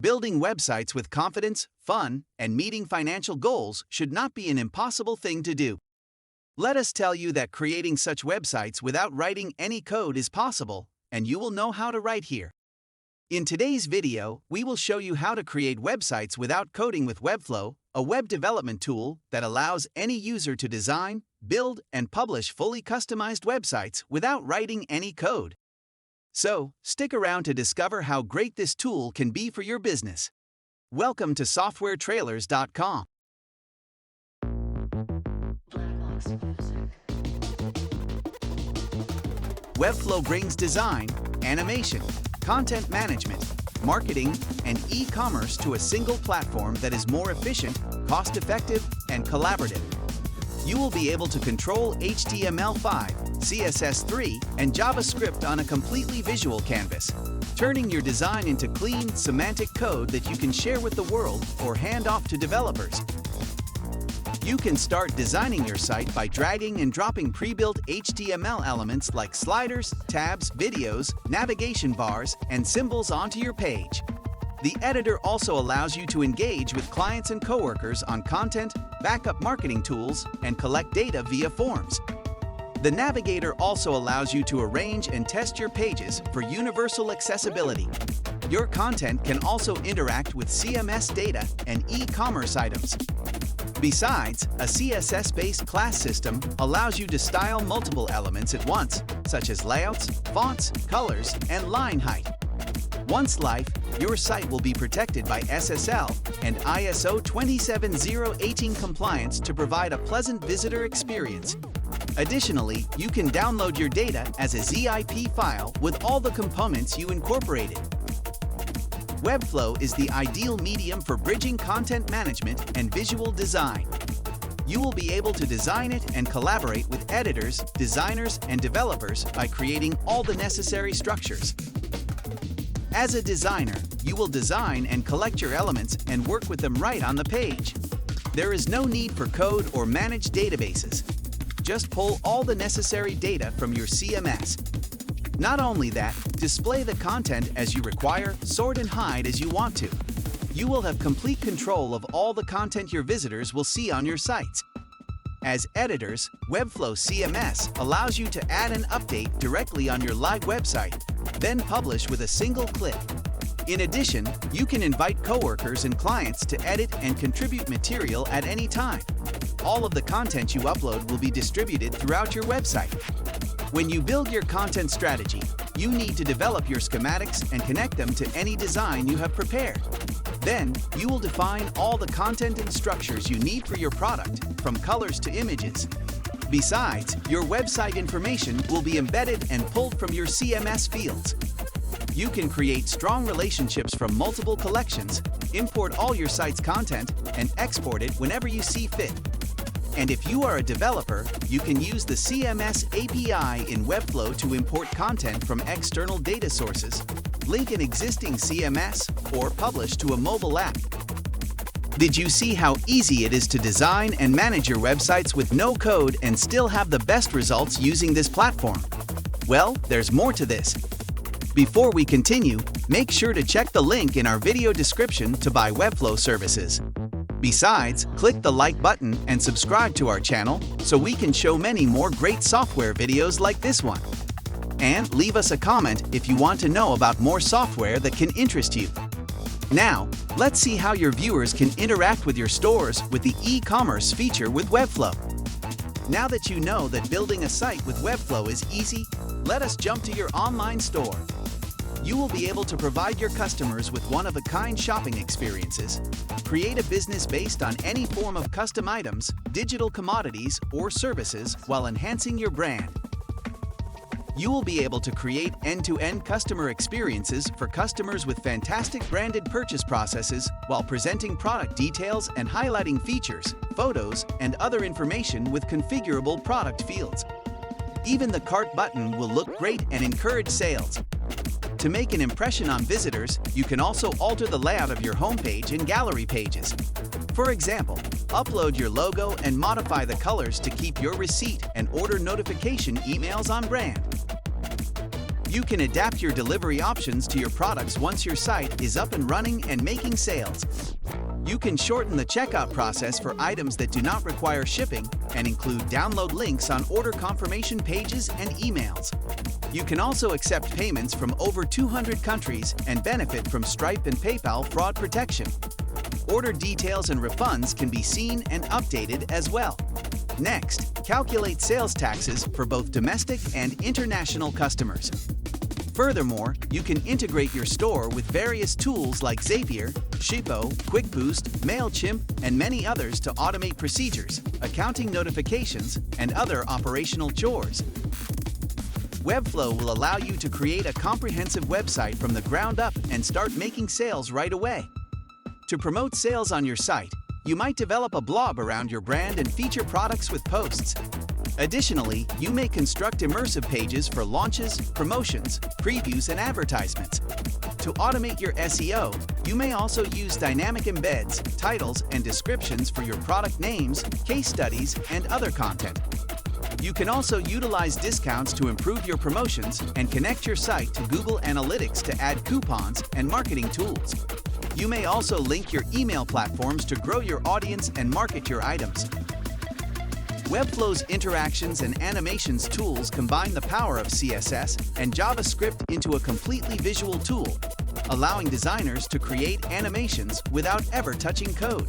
Building websites with confidence, fun, and meeting financial goals should not be an impossible thing to do. Let us tell you that creating such websites without writing any code is possible, and you will know how to write here. In today's video, we will show you how to create websites without coding with Webflow, a web development tool that allows any user to design, build, and publish fully customized websites without writing any code. So, stick around to discover how great this tool can be for your business. Welcome to softwaretrailers.com. Webflow brings design, animation, content management, marketing, and e-commerce to a single platform that is more efficient, cost-effective, and collaborative. You will be able to control HTML5, CSS3, and JavaScript on a completely visual canvas, turning your design into clean, semantic code that you can share with the world or hand off to developers. You can start designing your site by dragging and dropping pre-built HTML elements like sliders, tabs, videos, navigation bars, and symbols onto your page. The editor also allows you to engage with clients and coworkers on content, backup marketing tools, and collect data via forms. The navigator also allows you to arrange and test your pages for universal accessibility. Your content can also interact with CMS data and e-commerce items. Besides, a CSS-based class system allows you to style multiple elements at once, such as layouts, fonts, colors, and line height. Once live, your site will be protected by SSL and ISO 27018 compliance to provide a pleasant visitor experience. Additionally, you can download your data as a ZIP file with all the components you incorporated. Webflow is the ideal medium for bridging content management and visual design. You will be able to design it and collaborate with editors, designers, and developers by creating all the necessary structures. As a designer, you will design and collect your elements and work with them right on the page. There is no need for code or managed databases. Just pull all the necessary data from your CMS. Not only that, display the content as you require, sort and hide as you want to. You will have complete control of all the content your visitors will see on your sites. As editors, Webflow CMS allows you to add and update directly on your live website, then publish with a single click. In addition, you can invite coworkers and clients to edit and contribute material at any time. All of the content you upload will be distributed throughout your website. When you build your content strategy, you need to develop your schematics and connect them to any design you have prepared. Then, you will define all the content and structures you need for your product, from colors to images. Besides, your website information will be embedded and pulled from your CMS fields. You can create strong relationships from multiple collections, import all your site's content, and export it whenever you see fit. And if you are a developer, you can use the CMS API in Webflow to import content from external data sources, link an existing CMS, or publish to a mobile app. Did you see how easy it is to design and manage your websites with no code and still have the best results using this platform? Well, there's more to this. Before we continue, make sure to check the link in our video description to buy Webflow services. Besides, click the like button and subscribe to our channel so we can show many more great software videos like this one. And leave us a comment if you want to know about more software that can interest you. Now, let's see how your viewers can interact with your stores with the e-commerce feature with Webflow. Now that you know that building a site with Webflow is easy, let us jump to your online store. You will be able to provide your customers with one-of-a-kind shopping experiences, create a business based on any form of custom items, digital commodities, or services while enhancing your brand. You will be able to create end-to-end customer experiences for customers with fantastic branded purchase processes while presenting product details and highlighting features, photos, and other information with configurable product fields. Even the cart button will look great and encourage sales. To make an impression on visitors, you can also alter the layout of your homepage and gallery pages. For example, upload your logo and modify the colors to keep your receipt and order notification emails on brand. You can adapt your delivery options to your products once your site is up and running and making sales. You can shorten the checkout process for items that do not require shipping and include download links on order confirmation pages and emails. You can also accept payments from over 200 countries and benefit from Stripe and PayPal fraud protection. Order details and refunds can be seen and updated as well. Next, calculate sales taxes for both domestic and international customers. Furthermore, you can integrate your store with various tools like Zapier, Shippo, QuickBoost, MailChimp, and many others to automate procedures, accounting notifications, and other operational chores. Webflow will allow you to create a comprehensive website from the ground up and start making sales right away. To promote sales on your site, you might develop a blog around your brand and feature products with posts. Additionally, you may construct immersive pages for launches, promotions, previews, and advertisements. To automate your SEO, you may also use dynamic embeds, titles, and descriptions for your product names, case studies, and other content. You can also utilize discounts to improve your promotions and connect your site to Google Analytics to add coupons and marketing tools. You may also link your email platforms to grow your audience and market your items. Webflow's interactions and animations tools combine the power of CSS and JavaScript into a completely visual tool, allowing designers to create animations without ever touching code.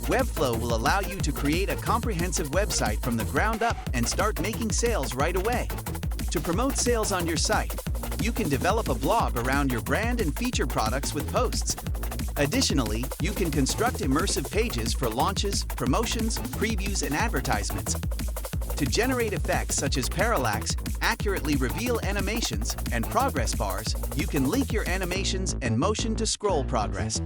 Webflow will allow you to create a comprehensive website from the ground up and start making sales right away. To promote sales on your site, you can develop a blog around your brand and feature products with posts. Additionally, you can construct immersive pages for launches, promotions, previews, and advertisements. To generate effects such as parallax, accurately reveal animations, and progress bars, you can link your animations and motion to scroll progress.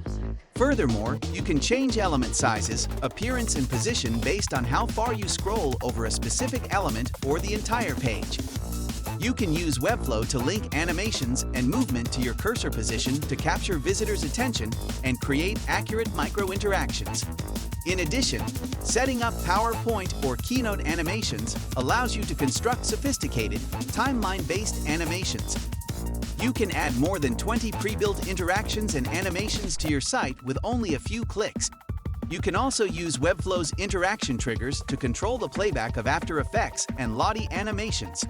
Furthermore, you can change element sizes, appearance, and position based on how far you scroll over a specific element or the entire page. You can use Webflow to link animations and movement to your cursor position to capture visitors' attention and create accurate micro-interactions. In addition, setting up PowerPoint or Keynote animations allows you to construct sophisticated, timeline-based animations. You can add more than 20 pre-built interactions and animations to your site with only a few clicks. You can also use Webflow's interaction triggers to control the playback of After Effects and Lottie animations.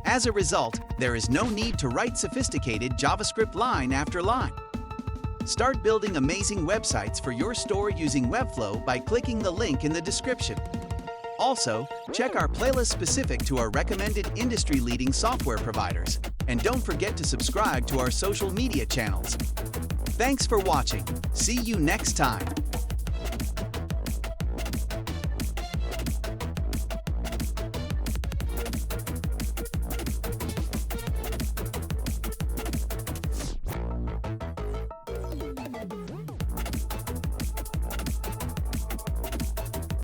As a result, there is no need to write sophisticated JavaScript line after line. Start building amazing websites for your store using Webflow by clicking the link in the description. Also, check our playlist specific to our recommended industry-leading software providers. And don't forget to subscribe to our social media channels. Thanks for watching. See you next time.